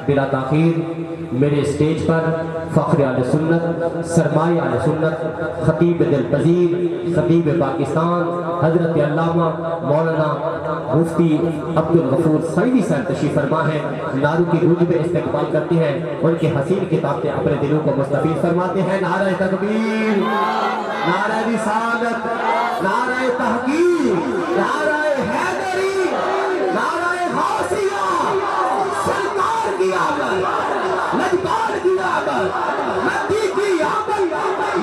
بلا تاخیر میرے اسٹیج پر فخر اہل سنت، سرمایہ اہل سنت، خطیب دل پذیر، خطیب پاکستان حضرت علامہ مولانا مفتی عبدالغفور سعیدی صاحب تشریف فرما ہے۔ نعروں کی گونج میں استقبال کرتے ہیں، ان کی حسین کتابیں اپنے دلوں کو مستفید فرماتے ہیں۔ نعرہ تکبیر، نعرہ رسالت، نعرہ تحقیق، نعرہ حیدری، نعرہ غوثیہ، سرکار کی آمد، نجبار کی آمد، مہدی کی آمد،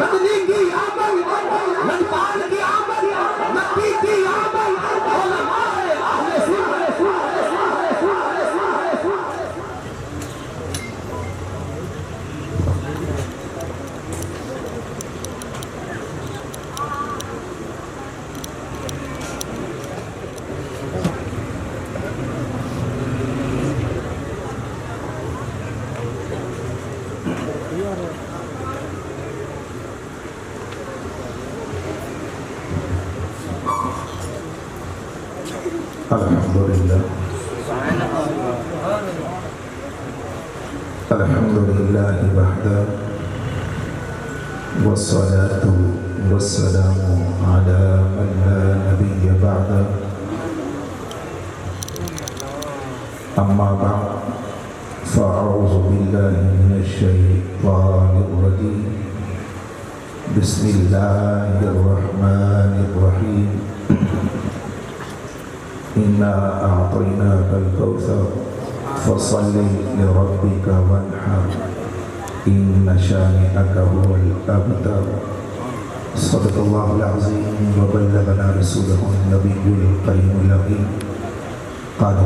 مدنی کی آمد، نجبار کی آمد، مہدی کی آمد، علماء اہل سنت۔ الحمدللہ وحدہ والصلاة والسلام على من لا نبی بعدہ اما بعد فاعوذ باللہ من الشیطان الرجیم بسم اللہ الرحمن الرحیم إنا أعطيناك الكوثر فصل لربك وانحر إن شانئك هو الأبتر صدق الله العظيم وبلغنا رسوله النبي الكريم الأمين قال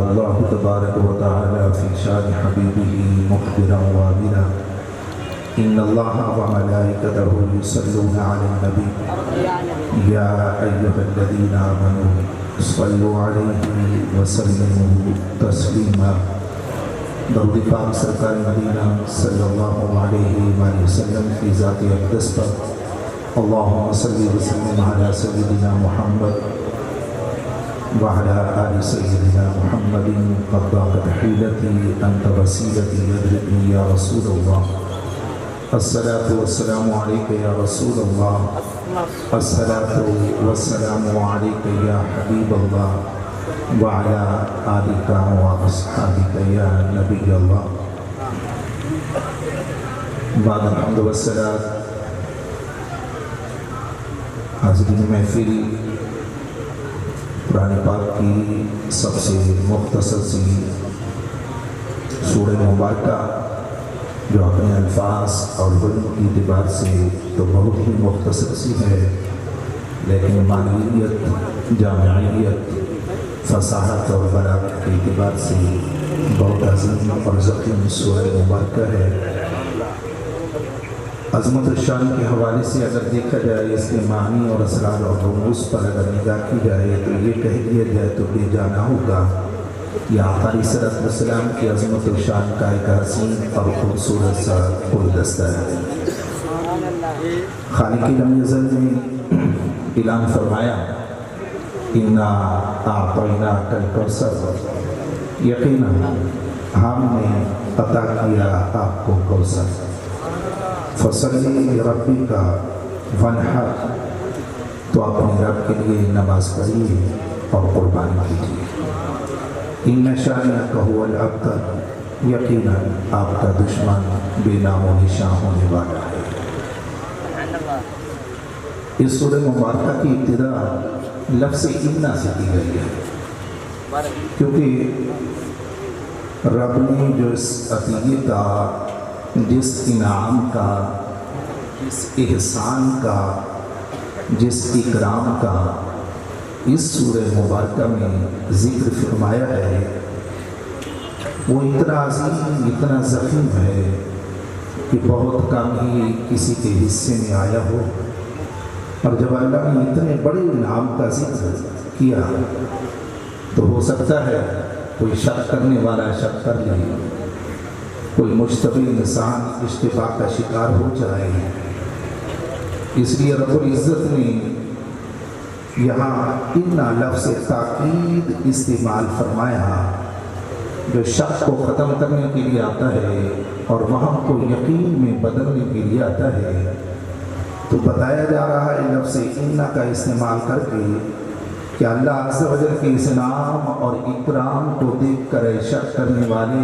الله تبارك وتعالى في شان حبيبه مخبرا وامرا إن الله وملائكته يصلون على النبي يا أيها الذين آمنوا صلوا عليه وسلموا تسليما۔ درود پاک سرکار مدینہ صلی اللہ علیہ وآلہ وسلم کی ذات اقدس پر اللہم صلی وسلم علی سیدنا محمد وعلى آل سيدنا محمد قد ضاقت حيلتي أنت وسيلتي أدركني يا رسول الله الصلاة والسلام عليك يا رسول الله الصلاة والسلام عليك يا حبيب الله وعلى آلك وأصحابك يا نبي الله۔ بعد الحمد والصلاة حاضرین محفل، قرآن پاک کی سب سے مختصر سی سورہ مبارکہ جو اپنے الفاظ اور حجم کی اعتبار سے تو بہت ہی مختصر سی ہے، لیکن معنویت، جامعیت، فصاحت اور بلاغت کے اعتبار سے بہت عظیم اور ضخیم سورہ مبارکہ ہے۔ عظمت الشان کے حوالے سے اگر دیکھا جائے، اس کے معنی اور اسرار اور رموز پر اگر نگاہ کی جائے تو یہ کہہ دیا جائے تو بے جانا ہوگا یہ آقا علیہ السلام کی عظمت الشان کا ایک حسین اور خوبصورت سا گلدستہ ہے۔ خالق لم یزل نے اعلان فرمایا اِنَّا أَعْطَيْنَاكَ الْكَوْثَرَ، یقیناً ہم نے عطا کیا آپ کو کوثر، فَصَلِّ لِرَبِّكَ وَانْحَرْ، تو اپنے رب کے لیے نماز پڑھیے اور قربانی کیجیے۔ إِنَّ شَانِئَكَ هُوَ الْأَبْتَرُ، یقیناً آپ کا دشمن بے نام و نشان ہونے والا ہے۔ اس سورہ مبارکہ کی ابتدا لفظ اِنَّا سے کی گئی ہے، کیونکہ رب نے جو اس عطیے کا، جس انعام کا، جس احسان کا، جس اکرام کا اس سورہ مبارکہ میں ذکر فرمایا ہے، وہ اتنا عظیم، اتنا ضخیم ہے کہ بہت کم ہی کسی کے حصے میں آیا ہو۔ اور جب اللہ نے اتنے بڑے انعام کا ذکر کیا تو ہو سکتا ہے کوئی شک کرنے والا شک کر لے، کوئی مشتبہ انسان اشتباہ کا شکار ہو جائے۔ اس لیے رب العزت نے یہاں اِنَّا لفظ تاکید استعمال فرمایا، جو شک کو ختم کرنے کے لیے آتا ہے اور وہم کو یقین میں بدلنے کے لیے آتا ہے، تو بتایا جا رہا ہے لفظ ان کا استعمال کر کے کہ اللہ عز و جل کے اس انعام اور اکرام کو دیکھ کر شک کرنے والے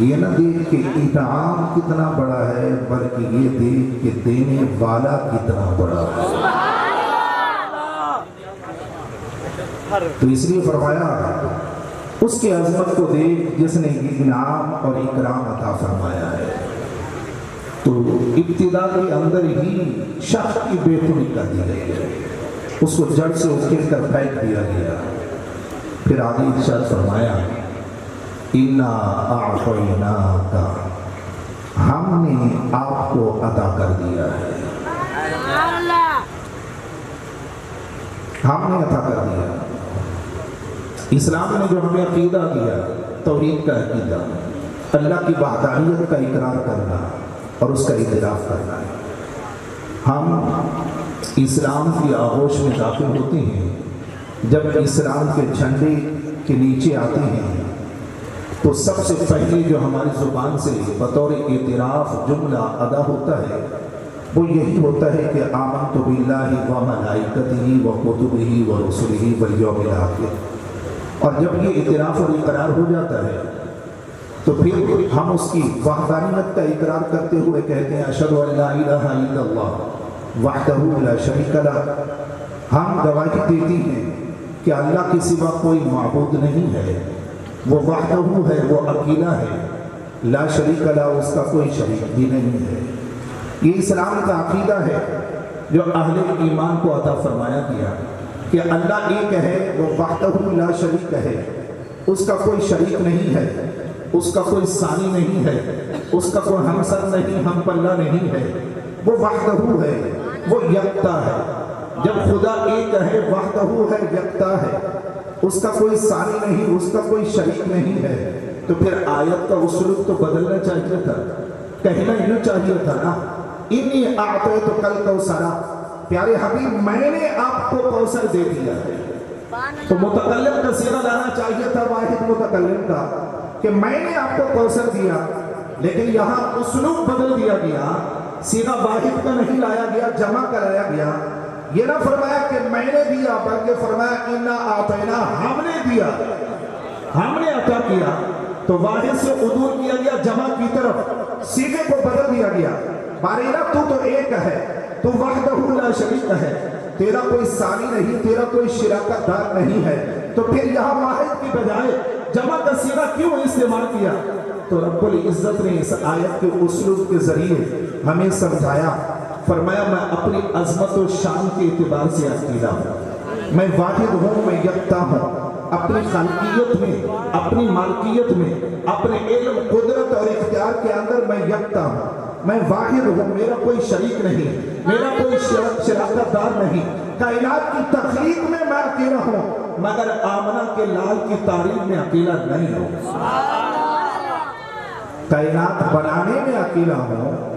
یہ نہ دیکھ کہ انعام کتنا بڑا ہے، بلکہ یہ دیکھ کہ دینے والا کتنا بڑا ہے۔ تو اس لیے فرمایا اس کی عظمت کو دیکھ جس نے انعام اور اکرام عطا فرمایا ہے، تو ابتدا کے اندر ہی شک کی بےخونی کر دی گئی ہے، اس کو جڑ سے اکھیڑ کر پھینک دیا گیا۔ پھر آگے ارشاد فرمایا اِنَّا أَعْطَيْنَاكَ، ہم نے آپ کو عطا کر دیا ہے، ہم نے عطا کر دیا۔ اسلام نے جو ہمیں عقیدہ دیا، توحید کا عقیدہ، اللہ کی وحدانیت کا اقرار کرنا اور اس کا اعتراف کرنا ہے۔ ہم اسلام کی آغوش میں داخل ہوتے ہیں، جب اسلام کے جھنڈے کے نیچے آتے ہیں تو سب سے پہلے جو ہماری زبان سے بطور اعتراف جملہ ادا ہوتا ہے وہ یہی ہوتا ہے کہ آمنت باللہ و ملائکتہ و کتبہ و رسلہ والیوم الآخر۔ اور جب یہ اعتراف اور اقرار ہو جاتا ہے تو پھر ہم اس کی وحدانیت کا اقرار کرتے ہوئے کہتے ہیں اشہد ان لا الہ الا اللہ وحدہ لا شریک لہ، ہم گواہی دیتی ہیں کہ اللہ کے سوا کوئی معبود نہیں ہے، وہ وحدہ ہے، وہ اکیلا ہے، لا شریک لہ، اس کا کوئی شریک بھی نہیں ہے۔ یہ اسلام کا عقیدہ ہے جو اہل ایمان کو عطا فرمایا گیا کہ اللہ ایک ہے، وہ وحدہ لا شریک ہے، اس کا کوئی شریک نہیں ہے، اس کا کوئی ثانی نہیں ہے، اس کا کوئی ہمسر نہیں، ہم پلہ نہیں ہے، وہ وحدہ ہے، وہ یکتا ہے۔ جب خدا ایک ہے، وحدہ ہے، یکتا ہے، اس کا کوئی ثانی نہیں، اس کا کوئی شریک نہیں ہے، تو پھر آیت کا اسلوب تو بدلنا چاہیے تھا، کہنا یوں چاہیے تھا نا انی اعطیتک الکوثر، پیارے حبیب میں نے آپ کو کوثر دے دیا ہے۔ تو متکلم کا صیغہ لانا چاہیے تھا واحد متکلم کا کہ میں نے آپ کو کوثر دیا، لیکن یہاں اسلوب بدل دیا گیا، صیغہ واحد کا نہیں لایا گیا، جمع کرایا گیا۔ یہ نہ فرمایا کہ میں نے دیا، بلکہ فرمایا انا اعطینا، ہم نے دیا، ہم نے عطا کیا۔ تو واحد سے عدول کیا گیا جمع کی طرف، صیغے کو بدل دیا گیا۔ باریرہ تو ایک ہے، تو وحدہ لا شریک ہے، تیرا کوئی ثانی نہیں، تیرا کوئی شراکت دار نہیں ہے، تو پھر یہاں واحد کی بجائے جمع کا صیغہ کیوں استعمال کیا؟ تو رب العزت نے اس آیت کے اسلوب کے ذریعے ہمیں سمجھایا، فرمایا میں اپنی عظمت و شان کے اعتبار سے اکیلا ہوں، میں واحد ہوں، میں یکتا ہوں، اپنی خالقیت میں، اپنی مالکیت میں، اپنے علم، قدرت اور اختیار کے اندر میں یکتا ہوں، میں واحد ہوں، میرا کوئی شریک نہیں، میرا کوئی شراکت دار نہیں۔ کائنات کی تخلیق میں میں اکیلا ہوں، مگر آمنہ کے لال کی تعریف میں اکیلا نہیں ہوں۔ کائنات بنانے میں اکیلا ہوں،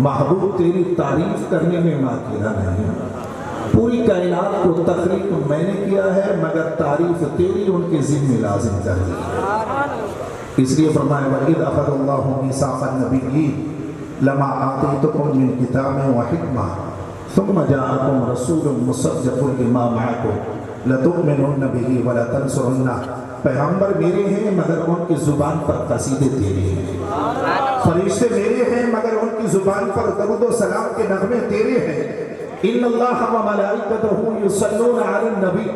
محبوب تیری تعریف کرنے میں میں اکیلا نہیں ہوں۔ پوری کائنات کو تخلیق میں نے کیا ہے، مگر تعریف تیری ان کے ذمہ لازم کر دی۔ اس لیے فرمایا وَإِذْ أَخَذَ اللَّهُ مِيثَاقَ النَّبِيِّينَ لما آتيتكم من کتاب وحکمہ ثم جاءكم رسول مصدق لما معكم لتؤمنن به ولتنصرنہ، پیغمبر میرے ہیں مگر ان کی زبان پر قصیدے تیرے ہیں، فرشتے میرے ہیں مگر ان کی زبان پر درود و سلام کے نغمے تیرے ہیں۔ ان اللہ و ملائکتہ یصلون علی النبی،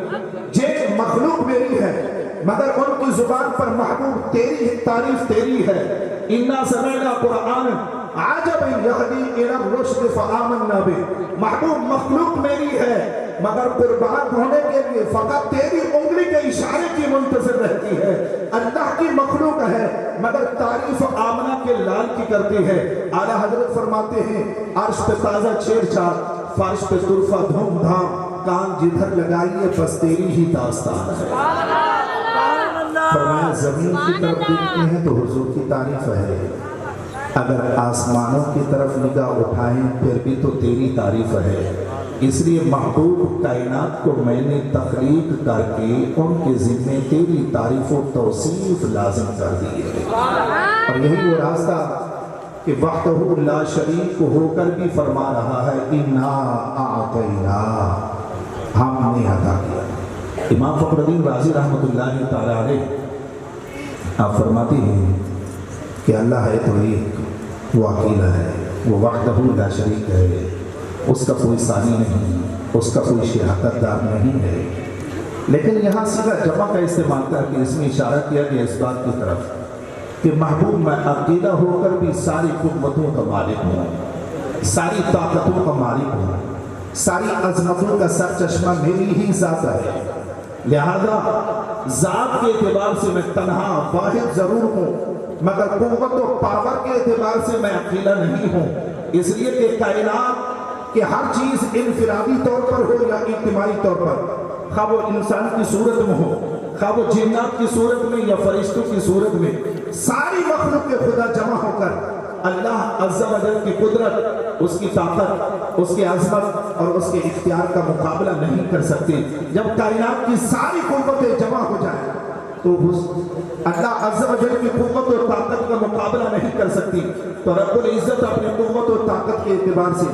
یہ مخلوق میری ہے مگر ان کی زبان پر محبوب تیری تعریف تیری ہے۔ انا سمعنا قرآن عجبا یہدی الی الرشد فآمنا بہ، محبوب مخلوق میری ہے مگر قربان ہونے کے لیے فقط تیری انگلی کے اشارے کی منتظر رہتی ہے۔ اللہ کی مخلوق ہے مگر تعریف آمنہ کے لال کی کرتی ہے۔ اعلیٰ حضرت فرماتے ہیں عرش پہ تازہ چھیڑ چھاڑ، فرش پہ طرفہ دھوم دھام، کان جدھر لگائیے بس تیری ہی داستان ہے۔ فرمایا زمین کی طرف دیکھتے ہیں تو حضور کی تعریف ہے، اگر آسمانوں کی طرف نگاہ اٹھائیں پھر بھی تو تیری تعریف ہے۔ اس لیے محبوب کائنات کو میں نے تخلیق کر کے ان کے ذمے تیری تعریف و توصیف لازم کر دی ہے۔ اور یہی وہ راستہ کہ وحدہ لا شریک ہو کر بھی فرما رہا ہے انا اعطینا، ہم نے عطا کیا۔ امام فخر الدین رازی رحمۃ اللہ تعالی علیہ آپ فرماتے ہیں کہ اللہ ہے تو ایک، وہ اکیلا ہے، وہ وحدہ لا شریک ہے، اس کا کوئی ثانی نہیں، اس کا کوئی شراکت دار نہیں ہے۔ لیکن یہاں صیغہ جمع کا استعمال کر کے اس میں اشارہ کیا گیا اس بات کی طرف کہ محبوب میں اکیلا ہو کر بھی ساری قوتوں کا مالک ہوں، ساری طاقتوں کا مالک ہوں، ساری عظمتوں کا سر چشمہ میری ہی ذات ہے، لہذا ذات کے اعتبار سے میں تنہا واحد ضرور ہوں، مگر قوت و پاور کے اعتبار سے میں اکیلا نہیں ہوں، اس لیے کہ کائنات کہ ہر چیز انفرادی طور پر ہو یا اجتماعی طور پر، خواہ وہ انسان کی صورت میں ہو، خواہ وہ جنات کی صورت میں یا فرشتوں کی صورت میں، ساری مخلوق کے خدا جمع ہو کر اللہ عز و جل کی قدرت، اس کی طاقت، اس کی عظمت اور اس کے اختیار کا مقابلہ نہیں کر سکتے۔ جب کائنات کی ساری قوتیں جمع ہو جائیں تو اللہ عز و جل کی قوت اور طاقت کا مقابلہ نہیں کر سکتی، تو رب العزت اپنی قوت اور طاقت کے اعتبار سے،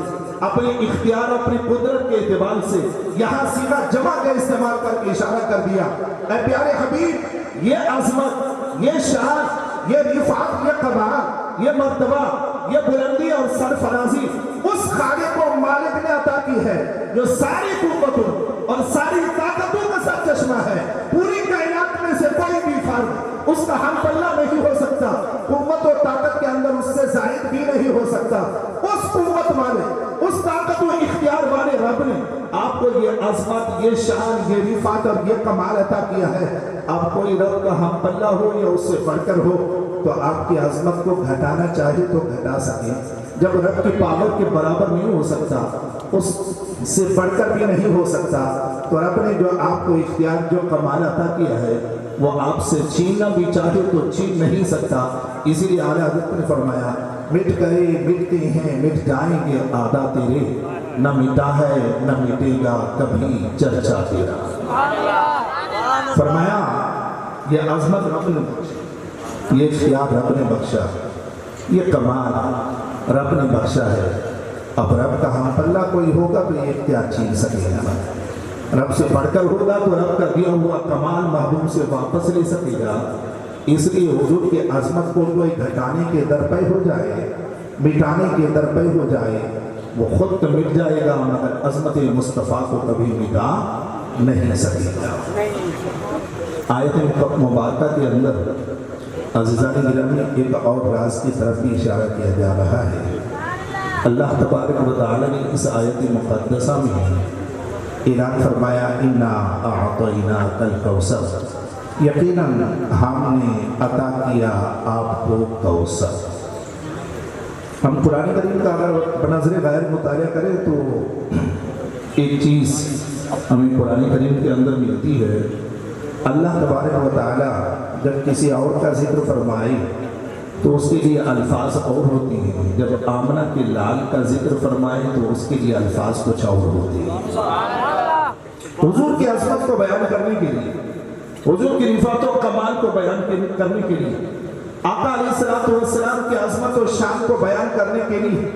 اپنی اختیار، اپنی قدرت کے اعتبار سے یہاں سیدھا جمع کا استعمال کر کے اشارہ کر دیا، اے پیارے حبیب، یہ عظمت، یہ شان، یہ رفعت، یہ کمال، یہ مرتبہ، یہ بلندی اور سرفرازی اس خالق و مالک نے عطا کی ہے جو ساری قوتوں اور ساری طاقتوں کا سر چشمہ ہے۔ پوری کائنات میں سے کوئی بھی فرد اس کا ہم پلہ نہیں ہو سکتا، قوت اور طاقت کے اندر اس سے زائد بھی نہیں ہو سکتا۔ اس قوت والے، اس طاقت و اختیار والے رب نے آپ کو یہ عظمت، یہ شان، یہ رفعت اور یہ کمال عطا کیا ہے۔ آپ کوئی رب کا ہم پلہ ہو یا اس سے بڑھ کر ہو تو آپ کی عظمت کو گھٹانا چاہے تو گھٹا سکے، جب رب کی پاور کے برابر نہیں ہو سکتا، اس سے بڑھ کر بھی نہیں ہو سکتا، تو رب نے جو آپ کو اختیار، جو کمال عطا کیا ہے وہ آپ سے چھیننا بھی چاہے تو چھین نہیں سکتا۔ اسی لیے اعلیٰ حضرت نے فرمایا مٹ گئے، مٹتے ہیں، مٹ جائیں گے آدھا تیرے، نہ مٹا ہے نہ مٹے گا کبھی چرچا تیرا۔ فرمایا یہ عظمت رب نے بخشا، یہ اختیار رب نے بخشا، یہ کمال رب نے بخشا ہے۔ اب رب کا ہم پلہ کوئی ہوگا تو یہ اختیار چھین سکے گا، رب سے بڑھ کر ہوگا تو رب کا دیا ہوا کمال محبوب سے واپس لے سکے گا۔ اس لیے حضور کی عظمت کو کوئی گھٹانے کے درپے ہو جائے، مٹانے کے درپے ہو جائے، وہ خود تو مٹ جائے گا مگر عظمت مصطفیٰ کو کبھی مٹا نہیں سکے گا۔ آیت مبارکہ کے اندر عزیزان گرامی ایک اور راز کی طرف بھی اشارہ کیا جا رہا ہے۔ اللہ تبارک و تعالی نے اس آیت مقدسہ میں اعلان فرمایا انا اعطیناک الکوثر، یقیناً ہم نے عطا کیا آپ کو کوثر۔ ہم قرآن کریم کا اگر بنظر غیر مطالعہ کریں تو ایک چیز ہمیں قرآن کریم کے اندر ملتی ہے، اللہ تبارک و تعالی جب کسی اور کا ذکر فرمائے تو اس کے لیے الفاظ اور ہوتی ہیں، جب آمنہ کے لال کا ذکر فرمائے تو اس کے لیے الفاظ کچھ اور ہوتے ہیں۔ حضور کی عظمت کو بیان کرنے کے لیے، حضور کی رفعت و کمال کو بیان کرنے کے لیے، آقا علیہ السلام کی عظمت و شان کو بیان کرنے کے لیے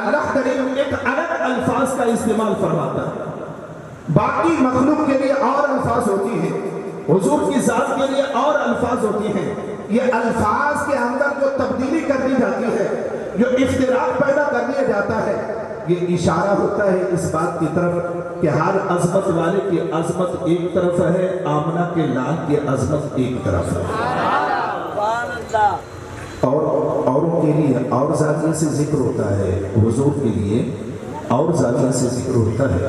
اللہ کریم ایک الگ الفاظ کا استعمال فرماتا ہے۔ باقی مخلوق کے لیے اور الفاظ ہوتی ہیں، حضور کی ذات کے لیے اور الفاظ ہوتی ہیں۔ یہ الفاظ کے اندر جو تبدیلی کر دی جاتی ہے، جو اختلاف پیدا کر دیا جاتا ہے، یہ اشارہ ہوتا ہے اس بات کی طرف کہ ہر عظمت والے کی عظمت ایک طرف ہے، آمنہ کے لال کی عظمت ایک طرف ہے، اور اوروں کے لیے اور زاویے سے ذکر ہوتا ہے، حضور کے لیے اور زاویے سے ذکر ہوتا ہے۔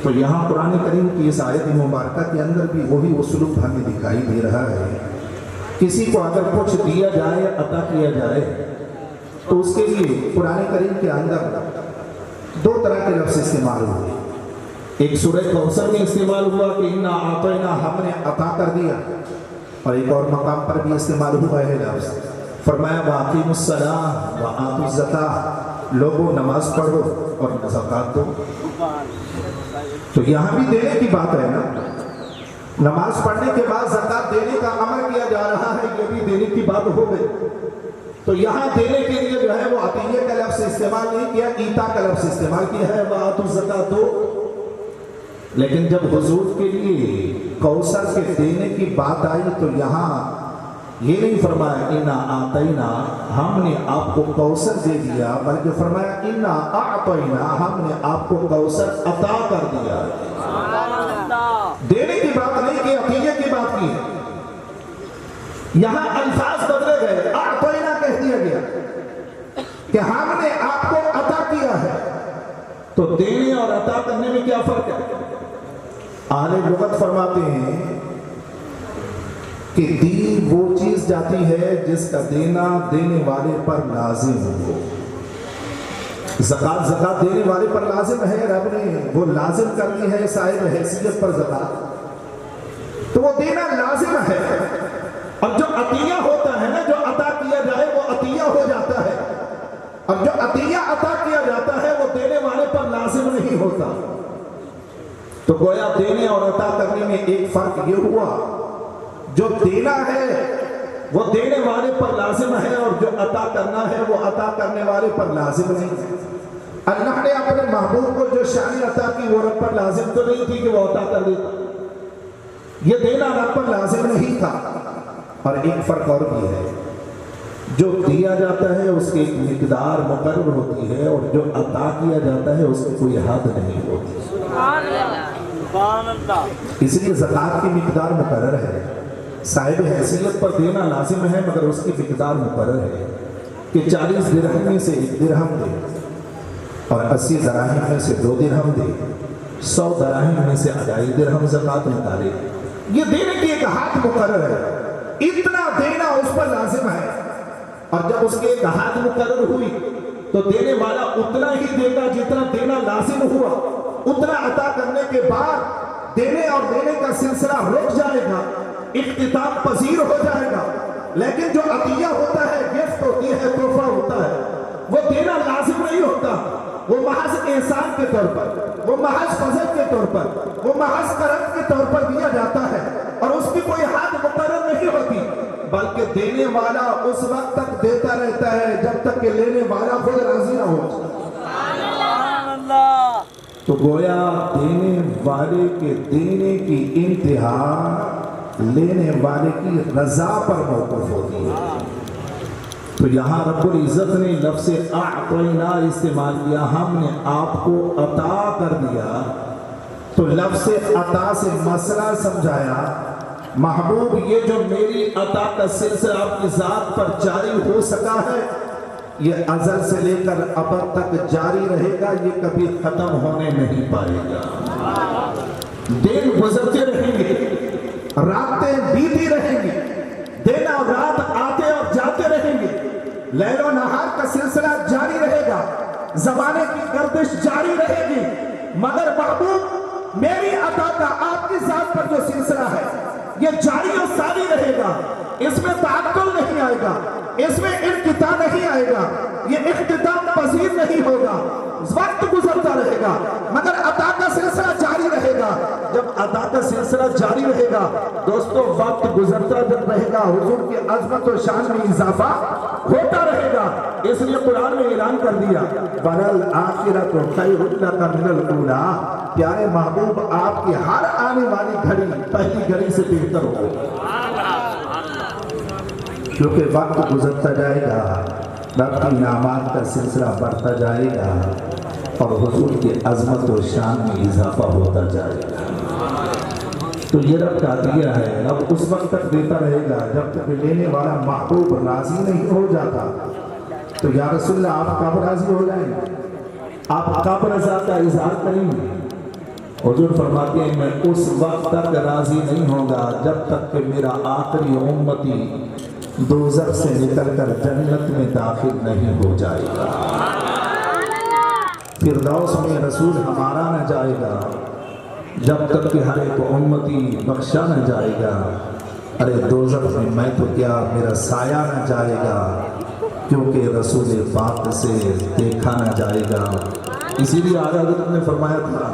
تو یہاں قرآن کریم کی اس آیت مبارکہ کے اندر بھی وہی اسلوب ہمیں دکھائی دے رہا ہے۔ کسی کو اگر کچھ دیا جائے، عطا کیا جائے، تو اس کے لیے قرآن کریم کے اندر دو طرح کے لفظ استعمال ہوئے۔ ایک سورہ کوثر میں استعمال ہوا کہ انا اعطینا، ہم نے عطا کر دیا، اور ایک اور مقام پر بھی استعمال ہوا ہے لفظ، فرمایا وَأَقِیمُوا الصَّلَاةَ وَآتُوا الزَّکَاةَ، لوگوں نماز پڑھو اور زکوٰۃ دو۔ تو یہاں بھی دینے کی بات ہے نا، نماز پڑھنے کے بعد زکات دینے کا امر کیا جا رہا ہے، یہ بھی دینے کی بات ہو گئی۔ تو یہاں دینے کے لیے جو ہے وہ عطیہ کا لفظ استعمال نہیں کیا، ایتا کا لفظ استعمال کیا ہے، وآتوا الزکاۃ دو۔ لیکن جب حضور کے لیے کوثر کے دینے کی بات آئی تو یہاں یہ نہیں فرمایا انا آتینا، ہم نے آپ کو کوثر دے دیا، بلکہ فرمایا انا اعطینا، ہم نے آپ کو کوثر عطا کر دیا۔ دینے کی بات نہیں کی، عطیہ کی بات کی ہے۔ یہاں الفاظ بدلے گئے، اعطینا کہہ دیا گیا کہ ہم نے آپ کو عطا کیا ہے۔ تو دینے اور عطا کرنے میں کیا فرق ہے؟ اہل لغت فرماتے ہیں کہ دی وہ چیز جاتی ہے جس کا دینا دینے والے پر لازم ہو۔ زکات دینے والے پر لازم ہے، رب نے وہ لازم کر دی ہے صاحب حیثیت پر زکات، تو وہ دینا لازم ہے۔ اور جو عطیہ ہوتا ہے نا، جو عطا کیا جائے وہ عطیہ ہو جاتا ہے، اور جو عطیہ عطا کیا جاتا ہے وہ دینے والے پر لازم نہیں ہوتا۔ تو گویا دینے اور عطا کرنے میں ایک فرق یہ ہوا، جو دینا ہے وہ دینے والے پر لازم ہے، اور جو عطا کرنا ہے وہ عطا کرنے والے پر لازم نہیں ہے۔ اللہ نے اپنے محبوب کو جو شان عطا کی وہ رب پر لازم تو نہیں تھی کہ وہ عطا کر دیتا، یہ دینا رب پر لازم نہیں تھا۔ اور ایک فرق اور بھی ہے، جو دیا جاتا ہے اس کی ایک مقدار مقرر ہوتی ہے، اور جو عطا کیا جاتا ہے اس کی کوئی حد نہیں ہوتی۔ اس لیے زکات کی مقدار مقرر ہے، صاحب حیثیت پر دینا لازم ہے، مگر اس کی مقدار مقرر ہے کہ 40 درہم میں سے 1 درہم دے، اور 80 دراہم میں سے 2 درہم دے، 100 دراہم میں سے 2.5 درہم زکات نکالے۔ یہ دینے کی ایک حد مقرر ہے، اتنا دینا اس پر لازم ہے، اور جب اس کی ایک حد مقرر ہوئی تو دینے والا اتنا ہی دے گا جتنا دینا لازم ہوا۔ اتنا عطا کرنے کے بعد دینے اور دینے کا سلسلہ رک جائے گا، اختتام پذیر ہو جائے گا۔ لیکن جو عطیہ ہوتا ہے، گفٹ ہوتی ہے، تحفہ ہوتا ہے، وہ دینا لازم نہیں ہوتا، وہ محض احسان کے طور پر، وہ محض فضل کے طور پر، وہ محض کرم کے طور پر دیا جاتا ہے، اور اس کی کوئی حد مقرر نہیں ہوتی، بلکہ دینے والا اس وقت تک دیتا رہتا ہے جب تک کہ لینے والا خود راضی نہ ہو۔ تو گویا دینے والے کے دینے کی انتہا لینے والے کی رضا پر موقف ہوتی ہے۔ تو یہاں رب العزت نے لفظ اعطینا استعمال کیا، ہم نے آپ کو عطا کر دیا۔ تو لفظ عطا سے مسئلہ سمجھایا، محبوب یہ جو میری عطا کا سلسلہ آپ کی ذات پر جاری ہو سکا ہے، یہ ازل سے لے کر ابد تک جاری رہے گا، یہ کبھی ختم ہونے نہیں پائے گا۔ دن گزرتے رہیں گے، راتیں بیتی رہیں گی، دن اور رات آتے اور جاتے رہیں گے، لیل و نہار کا سلسلہ جاری رہے گا، زمانے کی گردش جاری رہے گی، مگر محبوب میری عطا کا آپ کی ذات پر جو سلسلہ ہے یہ جاری و ساری رہے گا، اس میں تعطل نہیں آئے گا، اس میں انقطاع نہیں آئے گا، یہ اختتام پذیر نہیں ہوگا۔ وقت گزرتا رہے گا مگر عطا کا سلسلہ جاری رہے گا۔ جب عطا کا سلسلہ جاری رہے گا دوستو، وقت گزرتا جب رہے گا، حضور کی عظمت و شان میں اضافہ ہوتا رہے گا۔ اس لیے قرآن میں اعلان کر دیا، وَلَلْآخِرَةُ خَيْرٌ لَكَ مِنَ الْأُولَىٰ، پیارے محبوب آپ کی ہر آنے والی گھڑی پہلی گھڑی سے بہتر ہو، کیونکہ وقت گزرتا جائے گا، رب کی انعامات کا سلسلہ بڑھتا جائے گا، اور حضور کی عظمت و شان میں اضافہ ہوتا جائے گا۔ تو یہ رب کا عطیہ ہے، رب اس وقت تک دیتا رہے گا جب تک لینے والا محبوب راضی نہیں ہو جاتا۔ تو یا رسول اللہ آپ کب راضی ہو جائیں گے؟ آپ کب رضا کا اظہار کریں گے؟ حضور فرماتے ہیں میں اس وقت تک راضی نہیں ہوگا جب تک کہ میرا آخری امتی دوزخ سے نکل کر جنت میں داخل نہیں ہو جائے گا، فردوس میں رسول ہمارا نہ جائے گا جب تک کہ ہر ایک امتی بخشا نہ جائے گا۔ ارے دوزخ میں تو کیا میرا سایہ نہ جائے گا، کیونکہ رسول پاک سے دیکھا نہ جائے گا۔ اسی لیے آقا حضرت نے فرمایا تھا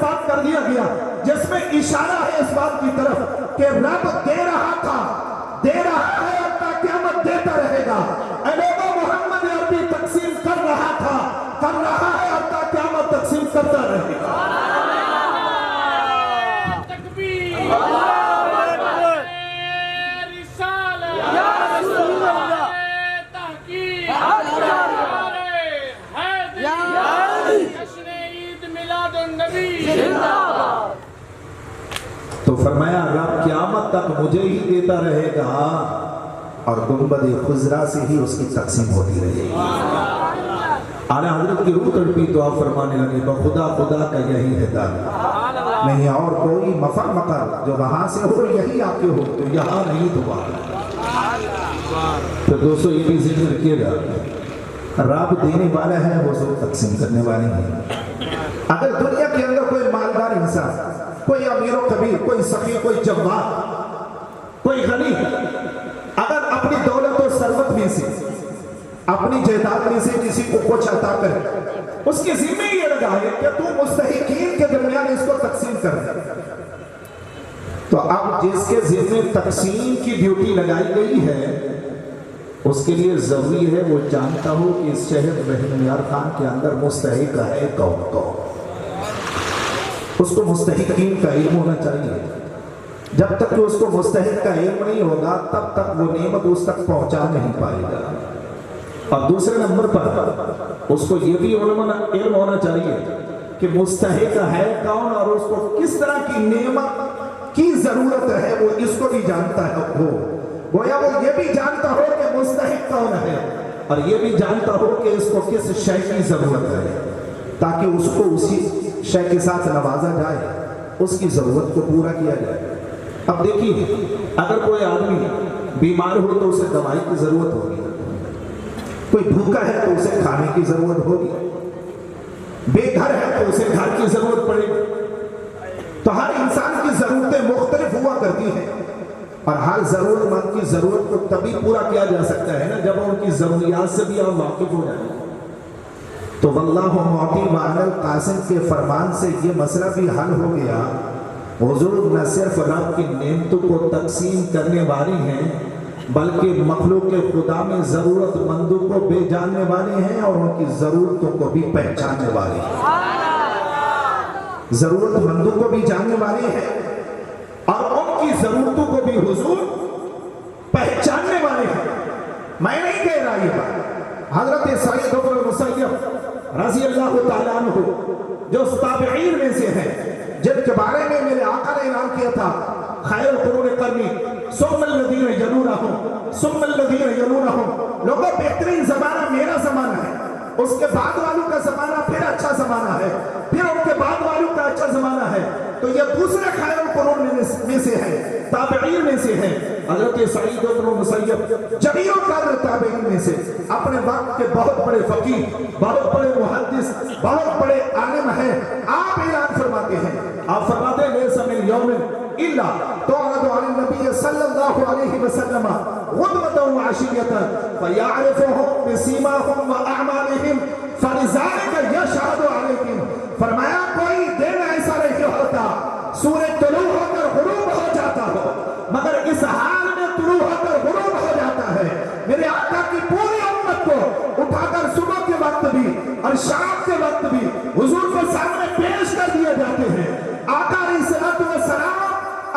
پاک کر دیا گیا، جس میں اشارہ ہے اس بات کی طرف کہ رب دے رہا تھا، دے رہا ہے اور تا قیامت دیتا رہے گا۔ اے لوگوں، محمد عربی تقسیم کر رہا تھا، کر رہا ہے اور تا قیامت تقسیم کرتا رہے گا۔ تو فرمایا رب قیامت تک مجھے ہی دیتا رہے گا اور گنبد خضرا سے ہی اس کی تقسیم ہوتی رہے گی۔ اعلیٰ حضرت کی روح تڑپی، دعا فرمانے لگے بخدا خدا کا یہی ہے دار، نہیں اور کوئی مفر مقر جو وہاں سے ہو یہی آپ کے ہو، تو یہاں نہیں تو وہاں۔ تو دوستو یہ بھی ذکر کیے گا، رب دینے والا ہے، وہ سب تقسیم کرنے والے ہیں۔ اگر دنیا کے اندر کوئی مالدار انسان، کوئی امیر و کبیر، کوئی سخی، کوئی جواد، کوئی غنی، اگر اپنی دولت و ثروت میں سے، اپنی جائیداد میں سے کسی کو کچھ عطا کرے، اس کے ذمہ یہ لگا ہے کہ تو مستحقین کے درمیان اس کو تقسیم کر دے، تو اب جس کے ذمہ تقسیم کی ڈیوٹی لگائی گئی ہے، اس کے لیے ضروری ہے وہ جانتا ہو کہ اس شہر رحیم یار خان کے اندر مستحق ہے کون کون۔ اس کو مستحقین کا علم ہونا چاہیے۔ جب تک کہ اس کو مستحق کا علم نہیں ہوگا تب تک وہ نعمت اس تک پہنچا نہیں پائے گا۔ اور دوسرے نمبر پر اس کو یہ بھی علم ہونا چاہیے کہ مستحق ہے کون اور اس کو کس طرح کی نعمت کی ضرورت ہے، وہ اس کو بھی جانتا ہے۔ گویا وہ یہ بھی جانتا ہو کہ مستحق کون ہے اور یہ بھی جانتا ہو کہ اس کو کس شے کی ضرورت ہے، تاکہ اس کو اسی شے کے ساتھ نوازا جائے، اس کی ضرورت کو پورا کیا جائے۔ اب دیکھیے، اگر کوئی آدمی بیمار ہو تو اسے دوائی کی ضرورت ہوگی، کوئی بھوکا ہے تو اسے کھانے کی ضرورت ہوگی، بے گھر ہے تو اسے گھر کی ضرورت پڑے گی۔ تو ہر انسان کی ضرورتیں مختلف ہوا کرتی ہیں، اور ہر ضرورت مند کی ضرورت کو تبھی پورا کیا جا سکتا ہے نا جب ان کی ضروریات سے بھی آپ واقف ہو جائیں۔ تو واللہ معطی وعن القاسم کے فرمان سے یہ مسئلہ بھی حل ہو گیا۔ حضور نہ صرف رب کی نعمتوں کو تقسیم کرنے والی ہیں بلکہ مخلوق خدا میں ضرورت مندوں کو بھی جاننے والے ہیں اور ان کی ضرورتوں کو بھی پہچاننے والے ہیں۔ ضرورت مندوں کو بھی جاننے والے ہیں اور ان کی ضرورتوں کو بھی حضور پہچاننے والے ہیں۔ میں نہیں کہہ رہا یہ بات، حضرت سعید بن المسیب رضی اللہ تعالیٰ عنہ جو تابعین میں سے ہیں، جن کے بارے میں میرے آقا نے اعلان کیا تھا خیر القرون قرنی ثم الذین یلونہم ثم الذین یلونہم، لوگوں بہترین زمانہ میرا زمانہ ہے، اس کے بعد والوں کا زمانہ پھر اچھا زمانہ ہے، پھر ان کے بعد والوں کا اچھا زمانہ ہے۔ تو یہ دوسرے خیر القرون میں سے ہے، تابعین میں سے ہے۔ حضرت سعید بن المسیب جلیل القدر تابعین میں سے، اپنے وقت کے بہت بڑے فقیہ، بہت بڑے محدث، بہت بڑے عالم ہیں۔ آپ اعلان فرماتے ہیں، آپ فرماتے ہیں لیس من یوم الا تعرض علی النبی صلی اللہ علیہ وسلم غدوة وعشیة فیعرفهم بسیماهم واعمالهم فلذلك یشهد علیکم۔ فرمایا کوئی دن ایسا نہیں ہوتا سورج طلوع ہو کر غروب ہو جاتا ہو مگر اس حال میں طلوع ہو کر غروب ہو جاتا ہے، میرے آقا کی پوری امت کو اٹھا کر صبح کے وقت بھی اور شام کے وقت بھی حضور کے سامنے پیش کر دیے جاتے ہیں۔ آقا علیہ السلام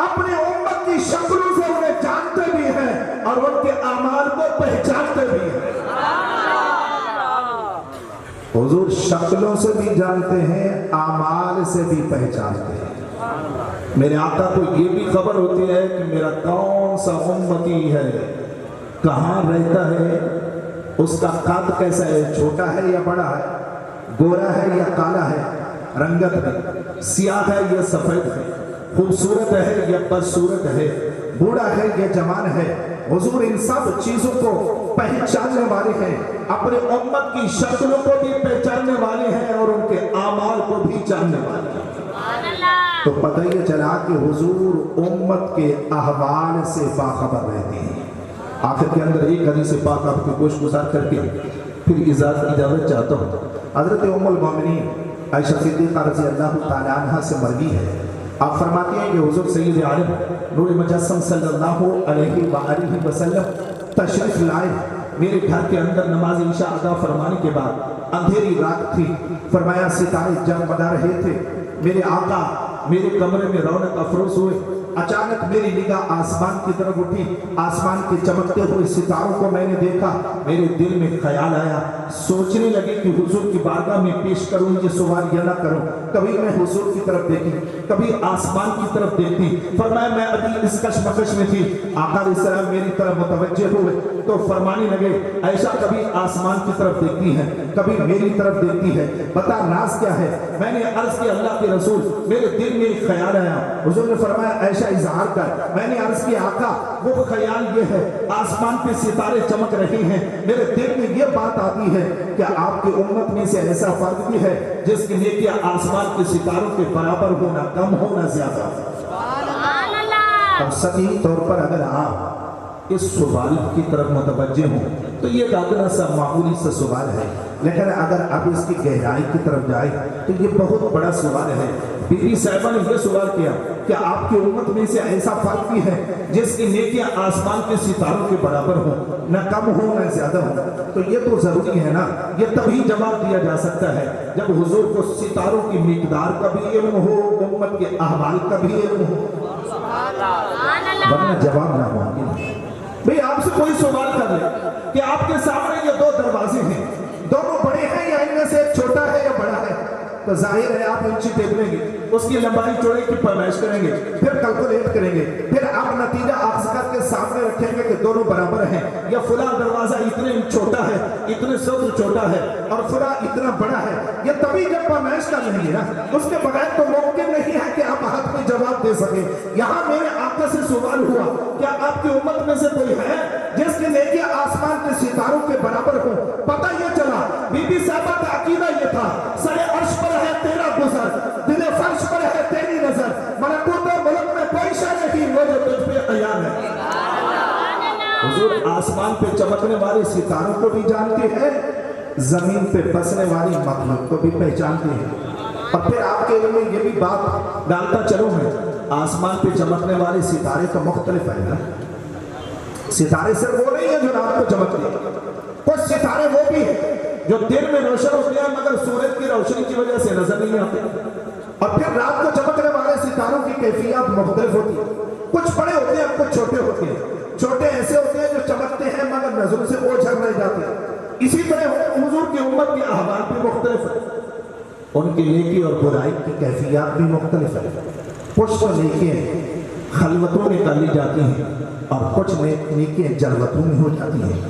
اپنے امت کی شکلوں سے انہیں جانتے بھی ہیں اور ان کے اعمال کو پہچانتے بھی ہیں۔ حضور شکلوں سے بھی جانتے ہیں، اعمال سے بھی پہچانتے ہیں۔ میرے آقا کو یہ بھی خبر ہوتی ہے کہ میرا کون سا امتی ہے، کہاں رہتا ہے، اس کا قد کیسا ہے، چھوٹا ہے یا بڑا ہے، گورا ہے یا کالا ہے، رنگت ہے، سیاہ ہے یا سفید ہے، خوبصورت ہے یا بدصورت ہے، بوڑھا ہے یا جوان ہے۔ حضور ان سب چیزوں کو پہچاننے والے ہیں، اپنے امت کی شکلوں کو بھی پہچاننے والے ہیں اور ان کے اعمال کو بھی جاننے والے ہیں۔ تو پتہ یہ چلا کہ حضور امت کے احوال سے باخبر رہتے ہیں۔ آخر کے اندر ایک حدیث پاک آپ کو گوش گزار کر کے پھر اجازت چاہتا ہوں۔ حضرت ام المومنین عائشہ صدیقہ رضی اللہ تعالی عنہ سے مروی ہے، آپ فرماتی ہیں کہ حضور سید عالم نور مجسم صلی اللہ علیہ وآلہ وسلم تشریف لائے میرے گھر کے اندر نماز عشاء ادا فرمانے کے بعد، اندھیری رات تھی، فرمایا ستارے جگمگا رہے تھے، میرے آقا میرے کمرے میں رونق افروز ہوئے، اچانک میری نگاہ آسمان کی طرف اٹھی، آسمان کے چمکتے ہوئے ستاروں کو میں نے دیکھا، میرے دل میں خیال آیا، سوچنے لگے کہ حضور کی بارگاہ میں پیش کروں یہ سوال یا نہ کروں، کبھی میں حضور کی طرف دیکھی، کبھی آسمان کی طرف دیکھتی، فرمایا میں ابھی اس کشمکش میں تھی، آقا علیہ السلام میری طرف متوجہ ہوئے تو فرمانے لگے عائشہ کبھی آسمان کی طرف دیکھتی ہے، کبھی میری طرف دیکھتی ہے، بتا راز کیا ہے؟ میں نے عرض کیا اللہ کے رسول میرے دل میں ایک خیال آیا، حضور نے فرمایا عائشہ اظہار کر، میں نے عرض کیا آقا وہ خیال یہ ہے آسمان پہ ستارے چمک رہے ہیں، میرے دل میں یہ بات آتی ہے کہ آپ کی امت میں سے ایسا فرد بھی ہے جس کی نیکیاں آسمان کے ستاروں کے برابر ہونا کم ہونا زیادہ۔ اور صحیح طور پر اگر آپ اس سوال کی طرف متوجہ ہوں تو یہ ادنا سا معمولی سا سوال ہے، لیکن اگر آپ اس کی گہرائی کی طرف جائیں تو یہ بہت بڑا سوال ہے۔ بی بی صاحبہ نے یہ سوال کیا کہ آپ کی امت میں سے ایسا فرد بھی ہے جس کی نیکیاں آسمان کے ستاروں کے برابر ہوں، نہ کم ہوں نہ زیادہ ہوں، تو یہ تو ضروری ہے نا، یہ تبھی جواب دیا جا سکتا ہے جب حضور کو ستاروں کی مقدار کا بھی علم ہو، امت کے احوال کا بھی علم ہو، ورنہ جواب نہ ممکن ہے۔ بھئی آپ سے کوئی سوال کر لے کہ آپ کے سامنے یہ دو دروازے ہیں، دونوں بڑے ہیں یا ان میں سے ایک چھوٹا ہے یا بڑا ہے، تو ظاہر ہے آپ انچی ٹیپ لیں گے، اس کی لمبائی چوڑائی کی پیمائش کریں گے، پھر کیلکولیٹ کریں گے، پھر آپ نتیجہ اخذ کر کے سامنے رکھیں گے کہ دونوں برابر ہیں، یا فلاں دروازہ اتنے چھوٹا ہے، اتنے سطر چھوٹا ہے اور فلاں اتنا بڑا ہے، یہ تبھی جب پیمائش کر لیں گے نا، اس کے بغیر تو ممکن نہیں ہے کہ آپ حق میں جواب دے سکیں۔ یہاں میرے آقا سے سوال ہوا کیا آپ کی امت میں سے کوئی ہے جس کی نیکیاں آسمان کے ستاروں کے برابر ہو؟ پتہ یہ چلا بی بی صاحبہ کا عقیدہ یہ تھا سر عرش پر ہے تیرا گزر، دل فرش پر ہے تیری نظر، ملکوت ملک میں کوئی شے نہیں وہ جو تجھ پہ عیان ہے۔ حضور آسمان پہ چمکنے والے ستاروں کو بھی جانتے ہیں، زمین پہ بسنے والی مخلوق کو بھی پہچانتے ہیں، اور پھر آپ کے علم میں یہ بھی بات ڈالتا چلوں میں، آسمان پہ چمکنے والے ستارے تو مختلف ہیں نا، ستارے صرف وہ نہیں ہیں جو رات کو چمکتے ہیں، کچھ ستارے وہ بھی ہیں جو دن میں روشن ہوتے ہیں مگر سورج کی روشنی کی وجہ سے نظر نہیں آتے، اور پھر رات کو چمکنے والے ستاروں کی کیفیات مختلف ہوتی ہیں، کچھ بڑے ہوتے ہیں کچھ چھوٹے ہوتے ہیں، چھوٹے ایسے ہوتے ہیں جو چمکتے ہیں مگر نظروں سے اوجھل رہ جاتے ہیں، اسی طرح حضور کی امت کے احوال بھی مختلف ہیں، ان کی نیکی اور برائی کی کیفیات بھی مختلف ہیں، کچھ تو نیکیاں خلوتوں میں کر لی جاتی ہیں اور کچھ نیکیاں جلوتوں میں ہو جاتی ہیں،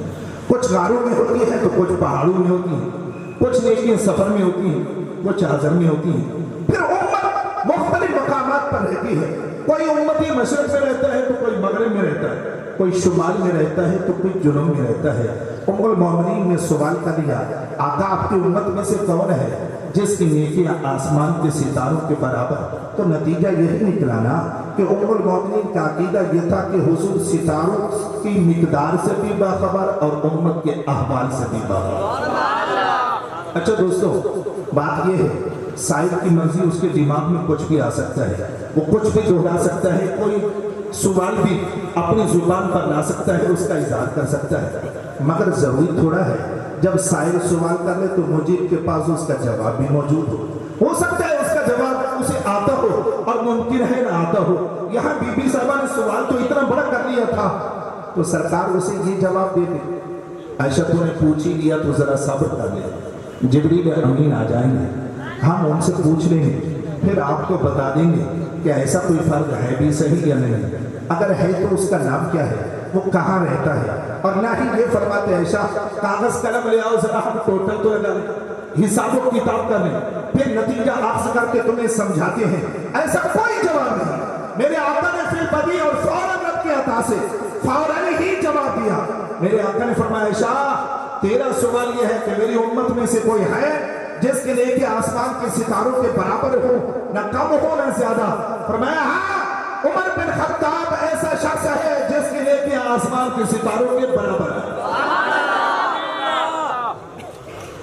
کچھ غاروں میں ہوتی ہیں تو کچھ پہاڑوں میں ہوتی ہیں، کچھ نیکیاں سفر میں ہوتی ہیں، کچھ حضر میں ہوتی ہیں، پھر امت مختلف مقامات پر رہتی ہے، کوئی امتی مشرق میں رہتا ہے تو کوئی مغرب میں رہتا ہے، کوئی شمال میں رہتا ہے تو کوئی جنوب میں رہتا ہے۔ ام المومنین نے سوال کر لیا آقا آپ کی امت میں سے کون ہے جس کی نیکیاں آسمان کے ستاروں کے برابر؟ تو نتیجہ یہی نکلا نا کہ ام المومنین کا عقیدہ یہ تھا کہ حضور ستاروں کی مقدار سے بھی باخبر اور امت کے احوال سے بھی باخبر۔ اچھا دوستو، بات یہ ہے سائل کی مرضی اس کے دماغ میں کچھ بھی آ سکتا ہے، وہ کچھ بھی دہرا سکتا ہے، کوئی سوال بھی اپنی زبان پر لا سکتا ہے، اس کا اظہار کر سکتا ہے، مگر ضروری تھوڑا ہے جب سائل سوال کر لے تو مجیب کے پاس اس کا جواب بھی موجود ہو سکتا ہے اس کا جواب اسے آتا ہو اور ممکن ہے نہ آتا ہو۔ یہاں بی بی صاحبہ نے سوال تو اتنا بڑا کر لیا تھا تو سرکار اسے یہ جواب دے دے، عائشہ تو نے پوچھ ہی لیا تو ذرا صبر کر لے، جبریل امین آ جائیں گے، ہم ان سے پوچھ لیں گے، پھر آپ کو بتا دیں گے کہ ایسا کوئی فرد ہے بھی صحیح یا نہیں، اگر ہے تو اس کا نام کیا ہے، وہ کہاں رہتا ہے، اور نہ ہی یہ فرماتے عائشہ کاغذ قلم لے آؤ ذرا ہم ٹوٹل تو لگا لیں، حساب و کتاب کر لیں، پھر نتیجہ اخذ کر کے تمہیں سمجھاتے ہیں، ایسا کوئی جواب نہیں۔ میرے آقا نے فی البدیع اور فوراً رب کے عطا سے فوراً ہی جواب دیا۔ میرے آقا نے فرمایا عائشہ تیرا سوال یہ ہے کہ میری امت میں سے کوئی ہے جس کے لیے کہ آسمان کے ستاروں کے برابر ہو، نہ کم ہو نہ زیادہ؟ فرمایا ہاں، عمر بن خطاب ایسا شخص ہے جس کے لیے کہ آسمان کے ستاروں کے برابر ہے۔